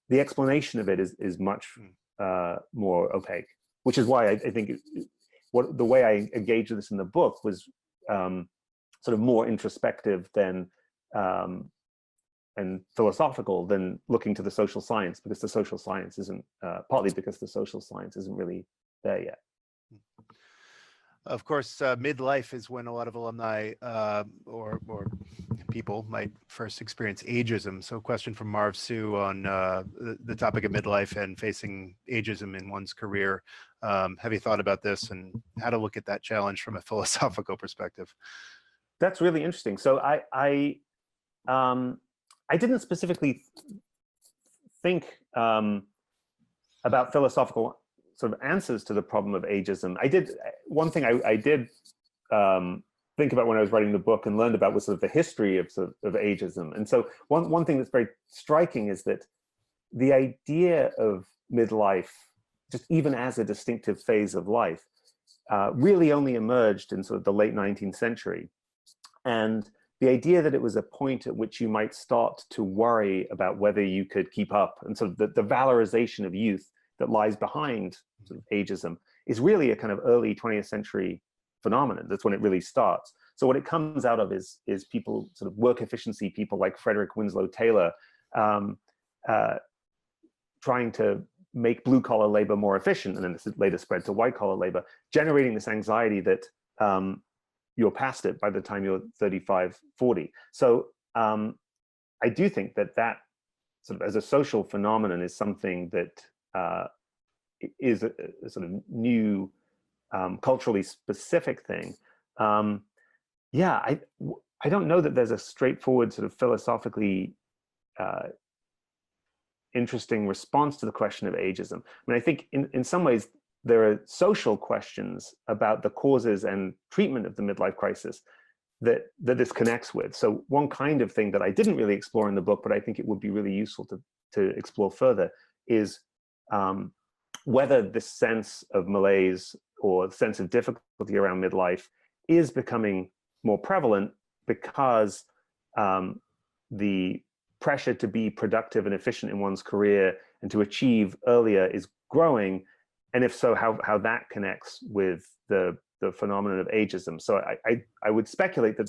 The explanation of it is much more opaque, which is why I think the way I engaged this in the book was sort of more introspective than and philosophical than looking to the social science, because the social science isn't partly because the social science isn't really there yet. Of course, midlife is when a lot of alumni or people might first experience ageism. So a question from Marv Sue on the topic of midlife and facing ageism in one's career. Have you thought about this and how to look at that challenge from a philosophical perspective? That's really interesting. So I didn't specifically think about philosophical sort of answers to the problem of ageism. One thing I did think about when I was writing the book and learned about was sort of the history of ageism. And so one thing that's very striking is that the idea of midlife, just even as a distinctive phase of life, really only emerged in sort of the late 19th century. And the idea that it was a point at which you might start to worry about whether you could keep up, and sort of the valorization of youth that lies behind sort of ageism, is really a kind of early 20th century phenomenon. That's when it really starts. So what it comes out of is people, sort of work efficiency people like Frederick Winslow Taylor, trying to make blue collar labor more efficient, and then this later spread to white collar labor, generating this anxiety that you're past it by the time you're 35, 40. So I do think that sort of as a social phenomenon is something that is a sort of new, culturally specific thing. Yeah, I don't know that there's a straightforward sort of philosophically interesting response to the question of ageism. I mean, I think in some ways there are social questions about the causes and treatment of the midlife crisis that this connects with. So one kind of thing that I didn't really explore in the book, but I think it would be really useful to explore further, is whether this sense of malaise or the sense of difficulty around midlife is becoming more prevalent because the pressure to be productive and efficient in one's career and to achieve earlier is growing, and if so, how that connects with the phenomenon of ageism. So I would speculate that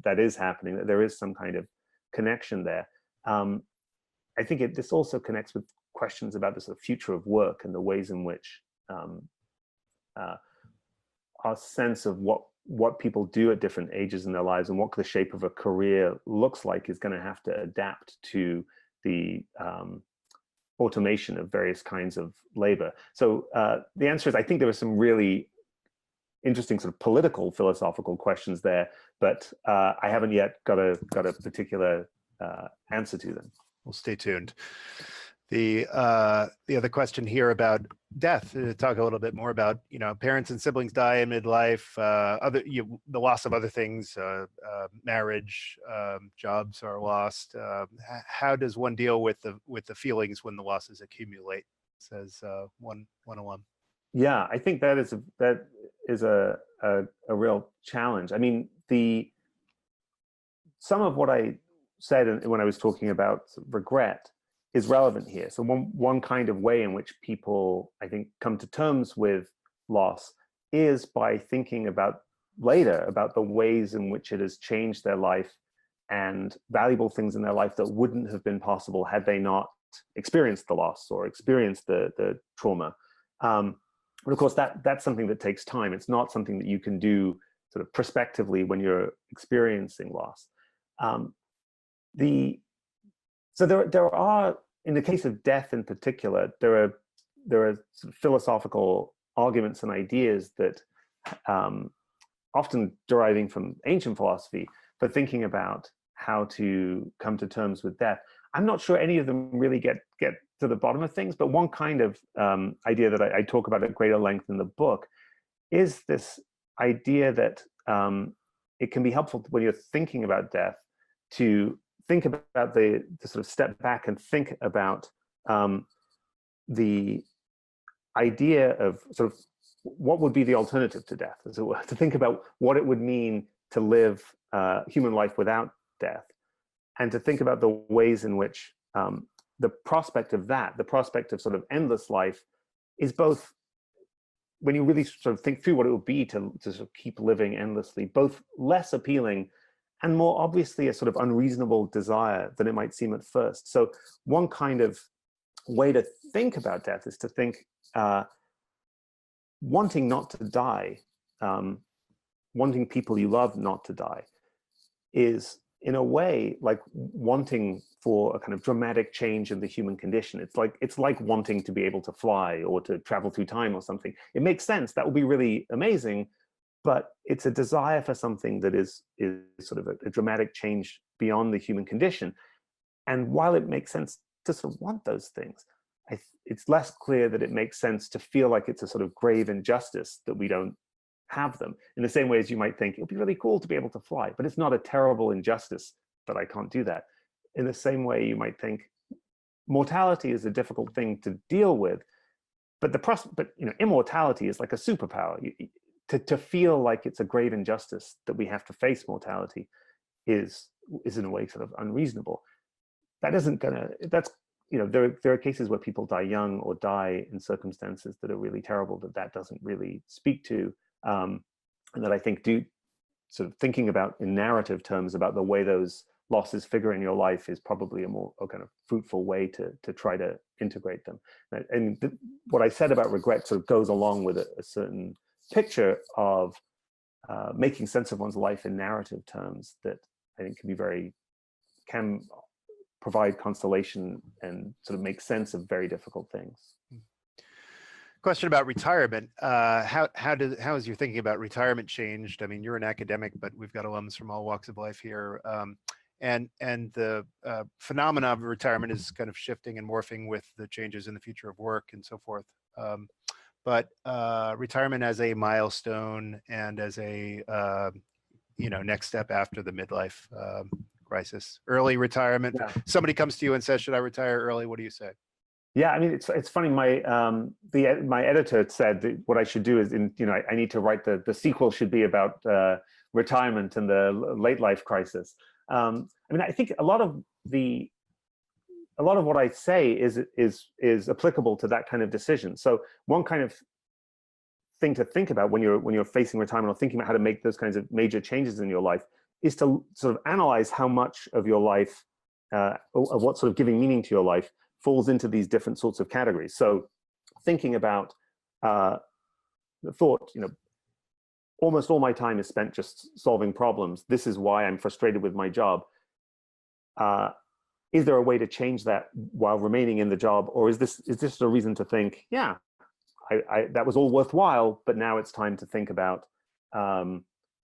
that is happening, that there is some kind of connection there. I think this also connects with questions about the sort of future of work and the ways in which our sense of what people do at different ages in their lives and what the shape of a career looks like is going to have to adapt to the automation of various kinds of labor. So the answer is, I think there are some really interesting sort of political philosophical questions there, but I haven't yet got a particular answer to them. We'll stay tuned. The other question here about death, talk a little bit more about, parents and siblings die in midlife, the loss of other things, marriage, jobs are lost. How does one deal with the feelings when the losses accumulate? Says one alum. Yeah, I think that is a real challenge. I mean, some of what I said when I was talking about regret is relevant here. So one kind of way in which people, I think, come to terms with loss is by thinking about the ways in which it has changed their life and valuable things in their life that wouldn't have been possible had they not experienced the loss or experienced the trauma. But of course, that's something that takes time. It's not something that you can do sort of prospectively when you're experiencing loss. So there are, in the case of death in particular, there are sort of philosophical arguments and ideas that often deriving from ancient philosophy for thinking about how to come to terms with death. I'm not sure any of them really get to the bottom of things, but one kind of idea that I talk about at greater length in the book is this idea that it can be helpful when you're thinking about death to think about the sort of step back and think about the idea of sort of what would be the alternative to death, as it were, to think about what it would mean to live human life without death, and to think about the ways in which the prospect of that, the prospect of sort of endless life, is both, when you really sort of think through what it would be to sort of keep living endlessly, both less appealing and more obviously a sort of unreasonable desire than it might seem at first. So one kind of way to think about death is to think wanting not to die, wanting people you love not to die, is in a way like wanting for a kind of dramatic change in the human condition. It's like wanting to be able to fly or to travel through time or something. It makes sense. That would be really amazing, but it's a desire for something that is sort of a dramatic change beyond the human condition. And while it makes sense to sort of want those things, it's less clear that it makes sense to feel like it's a sort of grave injustice that we don't have them. In the same way as you might think, it'd be really cool to be able to fly, but it's not a terrible injustice that I can't do that. In the same way, you might think mortality is a difficult thing to deal with, but immortality is like a superpower. To feel like it's a grave injustice that we have to face mortality is in a way sort of unreasonable. There are cases where people die young or die in circumstances that are really terrible that doesn't really speak to, and that I think do sort of thinking about in narrative terms about the way those losses figure in your life is probably a kind of fruitful way to try to integrate them. And what I said about regret sort of goes along with a certain picture of making sense of one's life in narrative terms that I think can provide consolation and sort of make sense of very difficult things. Question about retirement. How has your thinking about retirement changed? I mean, you're an academic, but we've got alums from all walks of life here. And the phenomena of retirement is kind of shifting and morphing with the changes in the future of work and so forth. But retirement as a milestone and as a next step after the midlife crisis, early retirement. Yeah. Somebody comes to you and says, "Should I retire early?" What do you say? Yeah, I mean, it's funny. My editor said that what I should do is, I need to write the sequel should be about retirement and the late life crisis. I mean, I think a lot of what I say is applicable to that kind of decision. So one kind of thing to think about when you're facing retirement or thinking about how to make those kinds of major changes in your life is to sort of analyze how much of your life, of what's sort of giving meaning to your life, falls into these different sorts of categories. So thinking about the thought, almost all my time is spent just solving problems. This is why I'm frustrated with my job. Is there a way to change that while remaining in the job? Or is this a reason to think, yeah, that was all worthwhile, but now it's time to think about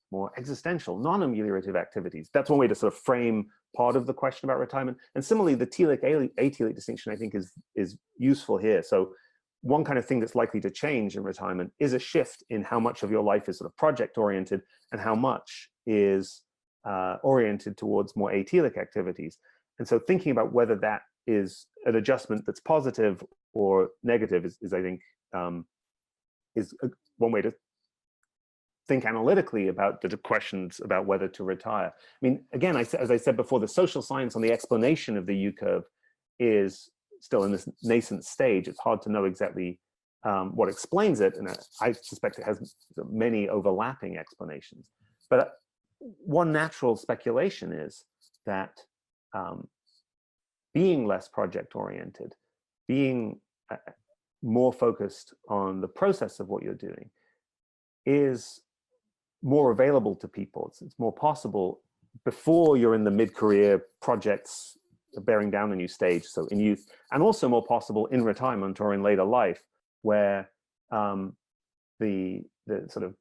more existential, non-ameliorative activities. That's one way to sort of frame part of the question about retirement. And similarly, the telic-atelic distinction, I think, is useful here. So one kind of thing that's likely to change in retirement is a shift in how much of your life is sort of project-oriented and how much is oriented towards more atelic activities. And so thinking about whether that is an adjustment that's positive or negative is I think, one way to think analytically about the questions about whether to retire. I mean, again, as I said before, the social science on the explanation of the U-curve is still in this nascent stage. It's hard to know exactly what explains it, and I suspect it has many overlapping explanations. But one natural speculation is that being less project-oriented, being more focused on the process of what you're doing is more available to people. It's more possible before you're in the mid-career projects bearing down on you stage, so in youth, and also more possible in retirement or in later life, where the sort of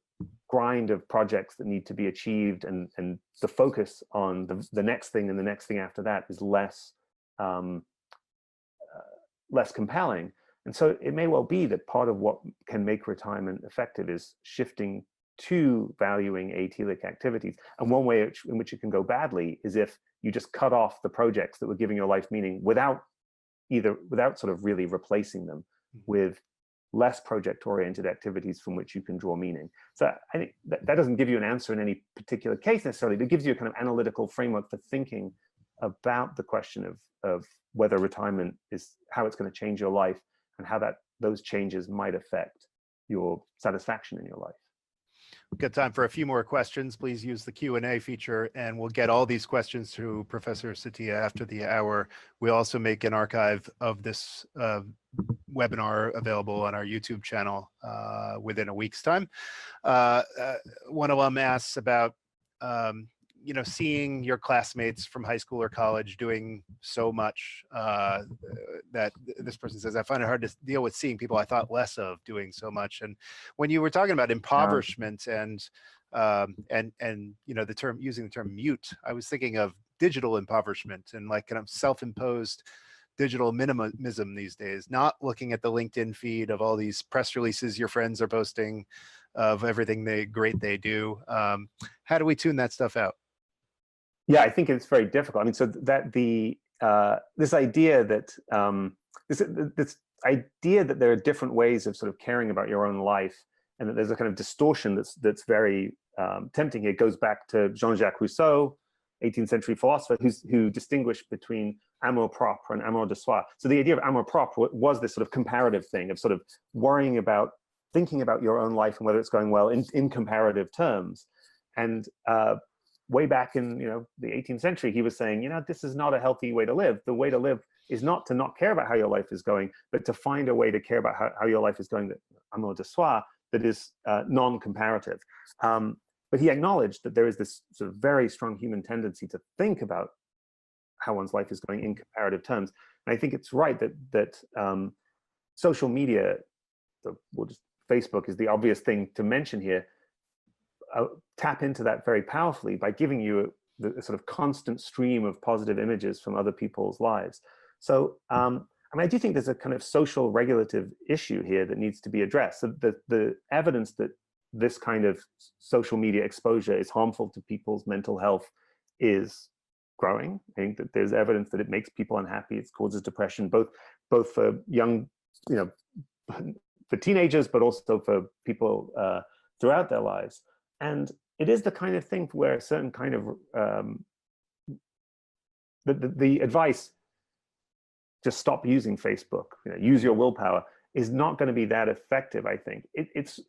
grind of projects that need to be achieved and the focus on the next thing and the next thing after that is less compelling. And so it may well be that part of what can make retirement effective is shifting to valuing atelic activities. And one way in which it can go badly is if you just cut off the projects that were giving your life meaning without sort of really replacing them with less project-oriented activities from which you can draw meaning. So I think that doesn't give you an answer in any particular case necessarily, but it gives you a kind of analytical framework for thinking about the question of whether retirement is, how it's going to change your life and how those changes might affect your satisfaction in your life. We've got time for a few more questions. Please use the Q&A feature, and we'll get all these questions to Professor Setiya after the hour. We'll also make an archive of this webinar available on our YouTube channel within a week's time. One alum asks about seeing your classmates from high school or college doing so much that this person says, I find it hard to deal with seeing people I thought less of doing so much. And when you were talking about impoverishment and the term, using the term mute, I was thinking of digital impoverishment and like kind of self-imposed digital minimalism these days, not looking at the LinkedIn feed of all these press releases your friends are posting of everything great they do. How do we tune that stuff out? Yeah, I think it's very difficult. I mean, so that this idea that this idea that there are different ways of sort of caring about your own life, and that there's a kind of distortion that's very tempting here, goes back to Jean-Jacques Rousseau, 18th century philosopher, who distinguished between amour propre and amour de soi. So the idea of amour propre was this sort of comparative thing of sort of worrying about, thinking about your own life and whether it's going well in comparative terms. And way back in the 18th century, he was saying, this is not a healthy way to live. The way to live is not to not care about how your life is going, but to find a way to care about how your life is going, that amour de soi, that is non-comparative. But he acknowledged that there is this sort of very strong human tendency to think about how one's life is going in comparative terms. And I think it's right that social media, Facebook is the obvious thing to mention here, tap into that very powerfully by giving you the sort of constant stream of positive images from other people's lives. So I mean, I do think there's a kind of social regulative issue here that needs to be addressed. So the evidence that this kind of social media exposure is harmful to people's mental health is growing. I think that there's evidence that it makes people unhappy. It causes depression, both for young, for teenagers, but also for people throughout their lives. And it is the kind of thing where a certain kind of the advice, just stop using Facebook, use your willpower, is not going to be that effective. I think it's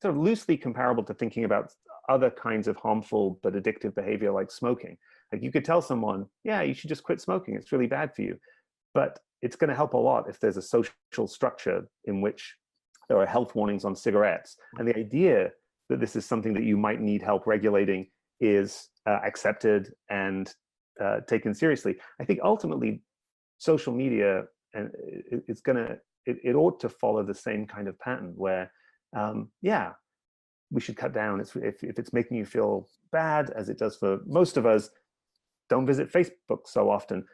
sort of loosely comparable to thinking about other kinds of harmful but addictive behavior like smoking. Like you could tell someone, yeah, you should just quit smoking, it's really bad for you. But it's going to help a lot if there's a social structure in which there are health warnings on cigarettes. And the idea that this is something that you might need help regulating is accepted and taken seriously. I think ultimately social media, and it ought to follow the same kind of pattern where, yeah, we should cut down. If it's making you feel bad, as it does for most of us, don't visit Facebook so often.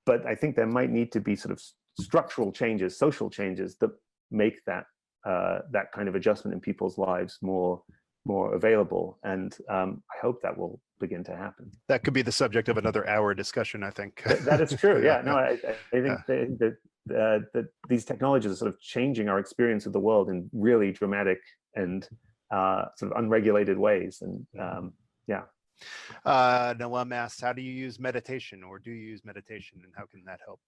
But I think there might need to be sort of structural changes, social changes that make that kind of adjustment in people's lives more available. And I hope that will begin to happen. That could be the subject of another hour discussion, I think. That is true. Yeah. No, I think that these technologies are sort of changing our experience of the world in really dramatic and sort of unregulated ways. And yeah. Noam asks, how do you use meditation, or do you use meditation, and how can that help?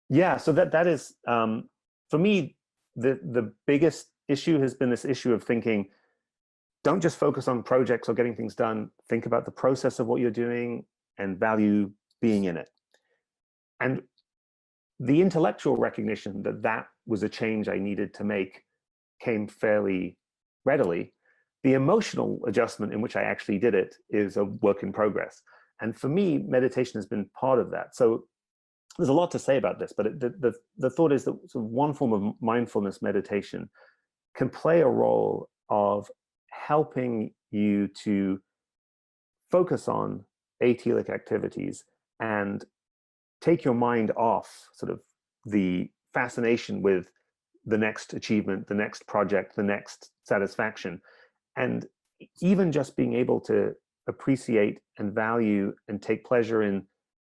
Yeah. So that is, for me, the biggest issue has been this issue of thinking, don't just focus on projects or getting things done. Think about the process of what you're doing and value being in it. And the intellectual recognition that was a change I needed to make came fairly readily. The emotional adjustment in which I actually did it is a work in progress. And for me, meditation has been part of that. So there's a lot to say about this, but the thought is that sort of one form of mindfulness meditation can play a role of helping you to focus on atelic activities and take your mind off sort of the fascination with the next achievement, the next project, the next satisfaction, and even just being able to appreciate and value and take pleasure in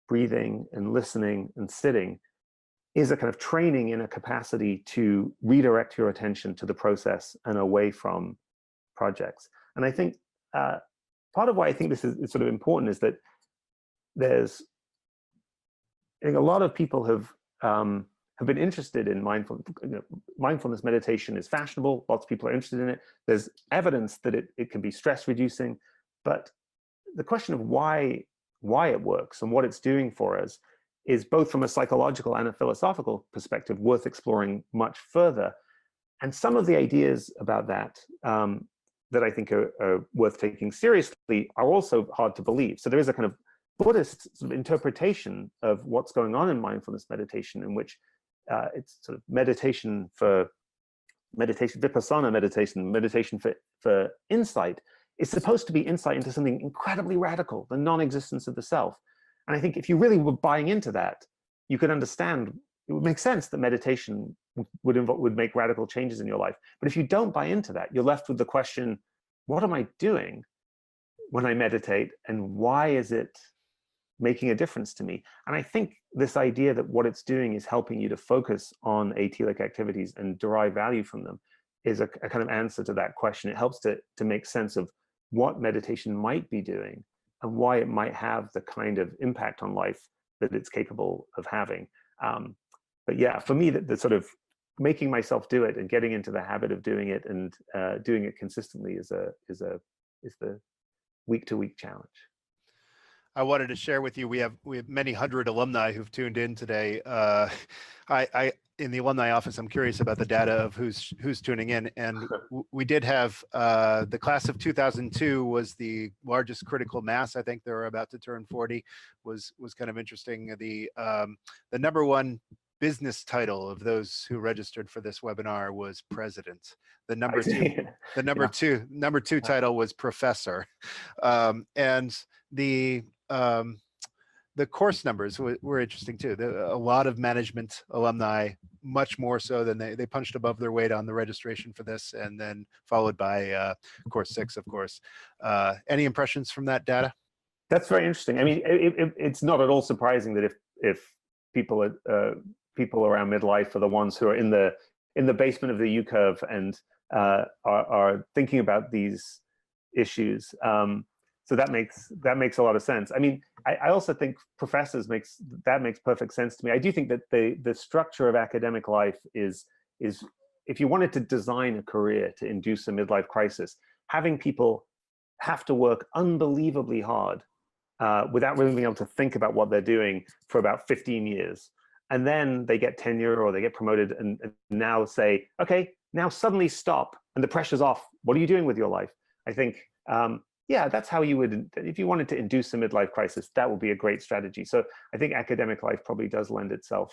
breathing and listening and sitting is a kind of training in a capacity to redirect your attention to the process and away from projects. And I think part of why I think this is sort of important is that I think a lot of people have been interested in mindfulness. Mindfulness meditation is fashionable. Lots of people are interested in it. There's evidence that it can be stress reducing, but the question of why it works and what it's doing for us is both from a psychological and a philosophical perspective worth exploring much further. And some of the ideas about that that I think are worth taking seriously are also hard to believe. So there is a kind of Buddhist sort of interpretation of what's going on in mindfulness meditation, in which it's sort of meditation, vipassana meditation for insight. It's supposed to be insight into something incredibly radical, the non-existence of the self. And I think if you really were buying into that, you could understand, it would make sense that meditation would make radical changes in your life. But if you don't buy into that, you're left with the question, what am I doing when I meditate, and why is it making a difference to me? And I think this idea that what it's doing is helping you to focus on AT-like activities and derive value from them is a kind of answer to that question. It helps to make sense of what meditation might be doing and why it might have the kind of impact on life that it's capable of having. But yeah, for me, the sort of making myself do it and getting into the habit of doing it and doing it consistently is the week-to-week challenge. I wanted to share with you, we have many hundred alumni who've tuned in today. In the alumni office, I'm curious about the data of who's tuning in, and we did have the class of 2002 was the largest critical mass. I think they're about to turn 40. Was kind of interesting. The number one business title of those who registered for this webinar was president. The number two title was professor, and the course numbers were interesting too. A lot of management alumni, much more so than they punched above their weight on the registration for this, and then followed by course 6, of course. Any impressions from that data? That's very interesting. I mean, it's not at all surprising that if people around midlife are the ones who are in the basement of the U curve and are thinking about these issues. So that makes a lot of sense. I mean, I also think professors makes perfect sense to me. I do think that the structure of academic life is if you wanted to design a career to induce a midlife crisis, having people have to work unbelievably hard without really being able to think about what they're doing for about 15 years. And then they get tenure or they get promoted and now say, okay, now suddenly stop and the pressure's off. What are you doing with your life? I think, yeah, that's how you would, if you wanted to induce a midlife crisis, that would be a great strategy. So I think academic life probably does lend itself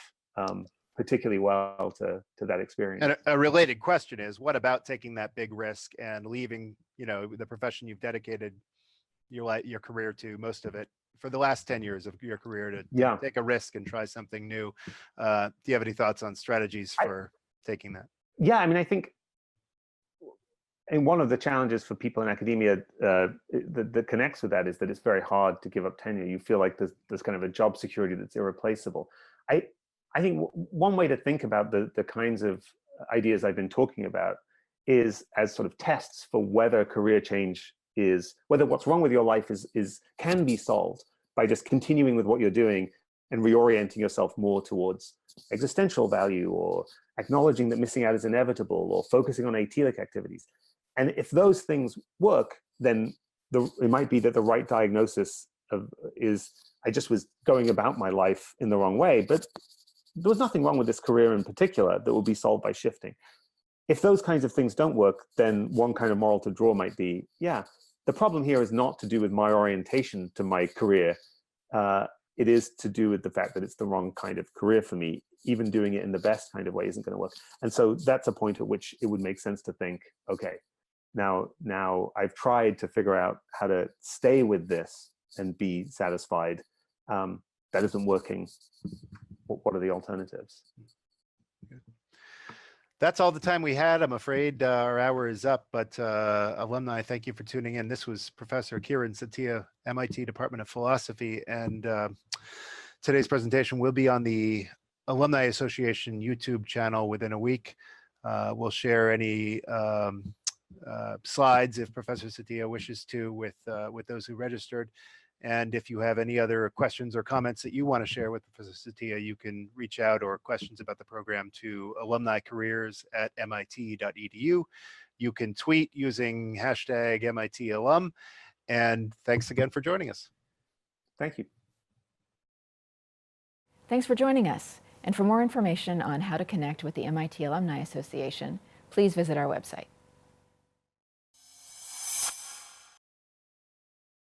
particularly well to that experience. And a related question is, what about taking that big risk and leaving, the profession you've dedicated your career to, most of it, for the last 10 years of your career to take a risk and try something new? Do you have any thoughts on strategies for taking that? Yeah, I mean, I think, and one of the challenges for people in academia that connects with that is that it's very hard to give up tenure. You feel like there's kind of a job security that's irreplaceable. I think one way to think about the kinds of ideas I've been talking about is as sort of tests for whether career change whether what's wrong with your life can be solved by just continuing with what you're doing and reorienting yourself more towards existential value, or acknowledging that missing out is inevitable, or focusing on AT-like activities. And if those things work, then it might be that the right diagnosis is I just was going about my life in the wrong way, but there was nothing wrong with this career in particular that will be solved by shifting. If those kinds of things don't work, then one kind of moral to draw might be, yeah, the problem here is not to do with my orientation to my career. It is to do with the fact that it's the wrong kind of career for me. Even doing it in the best kind of way isn't going to work. And so that's a point at which it would make sense to think, okay, now I've tried to figure out how to stay with this and be satisfied. That isn't working. What are the alternatives? That's all the time we had. I'm afraid our hour is up, but alumni, thank you for tuning in. This was Professor Kieran Setiya, MIT Department of Philosophy, and today's presentation will be on the Alumni Association YouTube channel within a week. We'll share any slides if Professor Setiya wishes to with those who registered. And if you have any other questions or comments that you want to share with Professor Setiya, you can reach out, or questions about the program, to alumnicareers@mit.edu. You can tweet using hashtag #MITalum. And thanks again for joining us. Thank you. Thanks for joining us. And for more information on how to connect with the MIT Alumni Association, please visit our website.